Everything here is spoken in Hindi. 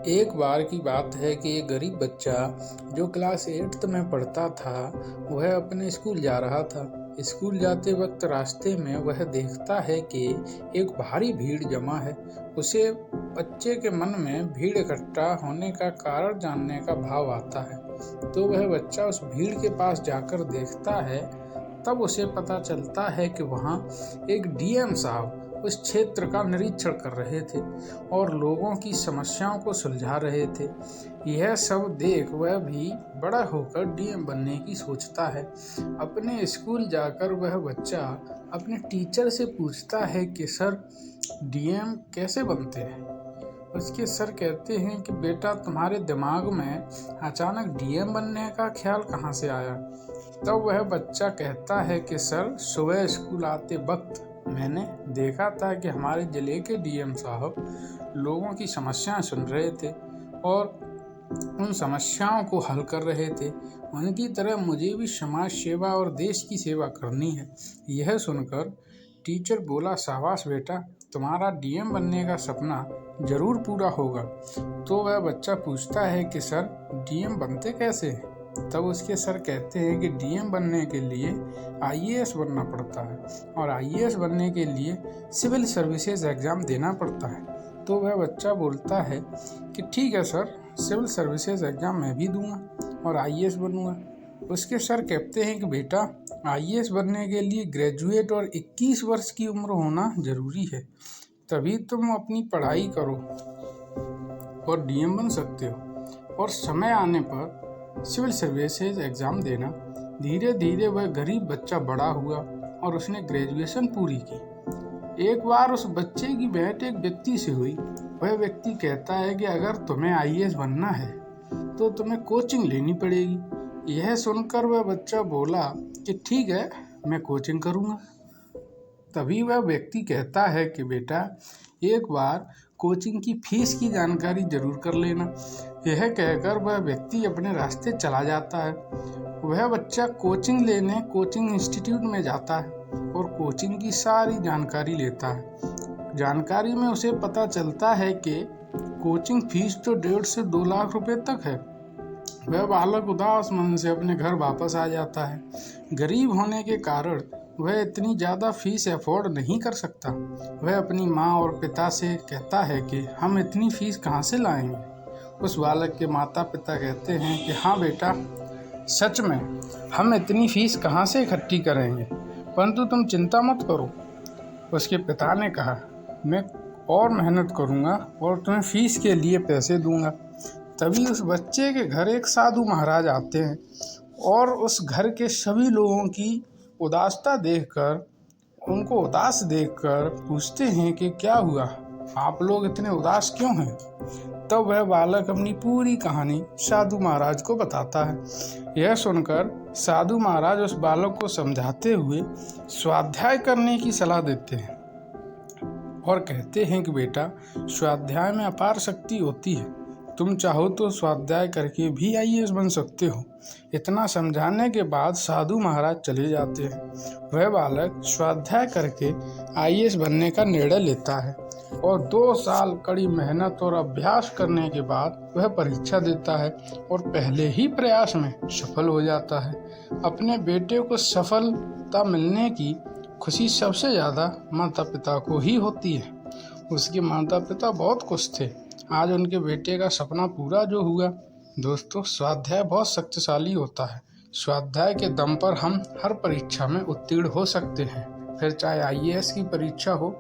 एक बार की बात है कि एक गरीब बच्चा जो क्लास 8th में पढ़ता था वह अपने स्कूल जा रहा था। स्कूल जाते वक्त रास्ते में वह देखता है कि एक भारी भीड़ जमा है। उसे बच्चे के मन में भीड़ इकट्ठा होने का कारण जानने का भाव आता है, तो वह बच्चा उस भीड़ के पास जाकर देखता है। तब उसे पता चलता है कि वहाँ एक डीएम साहब उस क्षेत्र का निरीक्षण कर रहे थे और लोगों की समस्याओं को सुलझा रहे थे। यह सब देख वह भी बड़ा होकर डीएम बनने की सोचता है। अपने स्कूल जाकर वह बच्चा अपने टीचर से पूछता है कि सर, डीएम कैसे बनते हैं। उसके सर कहते हैं कि बेटा, तुम्हारे दिमाग में अचानक डीएम बनने का ख्याल कहाँ से आया। तब वह बच्चा कहता है कि सर, सुबह स्कूल आते वक्त मैंने देखा था कि हमारे जिले के डीएम साहब लोगों की समस्याएं सुन रहे थे और उन समस्याओं को हल कर रहे थे। उनकी तरह मुझे भी समाज सेवा और देश की सेवा करनी है। यह सुनकर टीचर बोला, शाबाश बेटा, तुम्हारा डीएम बनने का सपना जरूर पूरा होगा। तो वह बच्चा पूछता है कि सर, डीएम बनते कैसे हैं। तब उसके सर कहते हैं कि डीएम बनने के लिए आईएएस बनना पड़ता है और आईएएस बनने के लिए सिविल सर्विसेज एग्ज़ाम देना पड़ता है। तो वह बच्चा बोलता है कि ठीक है सर, सिविल सर्विसेज एग्ज़ाम मैं भी दूंगा और आईएएस बनूंगा। उसके सर कहते हैं कि बेटा, आईएएस बनने के लिए ग्रेजुएट और 21 वर्ष की उम्र होना ज़रूरी है, तभी तुम अपनी पढ़ाई करो और डीएम बन सकते हो और समय आने पर सिविल सर्विसेज एग्ज़ाम देना। धीरे धीरे वह गरीब बच्चा बड़ा हुआ और उसने ग्रेजुएशन पूरी की। एक बार उस बच्चे की भेंट एक व्यक्ति से हुई। वह व्यक्ति कहता है कि अगर तुम्हें आईएएस बनना है तो तुम्हें कोचिंग लेनी पड़ेगी। यह सुनकर वह बच्चा बोला कि ठीक है, मैं कोचिंग करूँगा। तभी वह व्यक्ति कहता है कि बेटा, एक बार कोचिंग की फीस की जानकारी जरूर कर लेना। यह कहकर वह व्यक्ति अपने रास्ते चला जाता है। वह बच्चा कोचिंग लेने कोचिंग इंस्टीट्यूट में जाता है और कोचिंग की सारी जानकारी लेता है। जानकारी में उसे पता चलता है कि कोचिंग फीस तो 1.5 से 2 लाख रुपए तक है। वह बालक उदास मन से अपने घर वापस आ जाता है। गरीब होने के कारण वह इतनी ज़्यादा फीस अफोर्ड नहीं कर सकता। वह अपनी माँ और पिता से कहता है कि हम इतनी फीस कहाँ से लाएंगे। उस बालक के माता पिता कहते हैं कि हाँ बेटा, सच में हम इतनी फीस कहाँ से इकट्ठी करेंगे, परंतु तुम चिंता मत करो। उसके पिता ने कहा, मैं और मेहनत करूँगा और तुम्हें फीस के लिए पैसे दूँगा। तभी उस बच्चे के घर एक साधु महाराज आते हैं और उस घर के सभी लोगों की उदासता देखकर, उनको उदास देखकर पूछते हैं कि क्या हुआ, आप लोग इतने उदास क्यों हैं। तब वह बालक अपनी पूरी कहानी साधु महाराज को बताता है। यह सुनकर साधु महाराज उस बालक को समझाते हुए स्वाध्याय करने की सलाह देते हैं और कहते हैं कि बेटा, स्वाध्याय में अपार शक्ति होती है, तुम चाहो तो स्वाध्याय करके भी आईएएस बन सकते हो। इतना समझाने के बाद साधु महाराज चले जाते हैं। वह बालक स्वाध्याय करके आईएएस बनने का निर्णय लेता है और 2 साल कड़ी मेहनत और अभ्यास करने के बाद वह परीक्षा देता है और पहले ही प्रयास में सफल हो जाता है। अपने बेटे को सफलता मिलने की खुशी सबसे ज़्यादा माता पिता को ही होती है। उसके माता पिता बहुत खुश थे। आज उनके बेटे का सपना पूरा जो हुआ। दोस्तों, स्वाध्याय बहुत शक्तिशाली होता है। स्वाध्याय के दम पर हम हर परीक्षा में उत्तीर्ण हो सकते हैं, फिर चाहे आईएएस की परीक्षा हो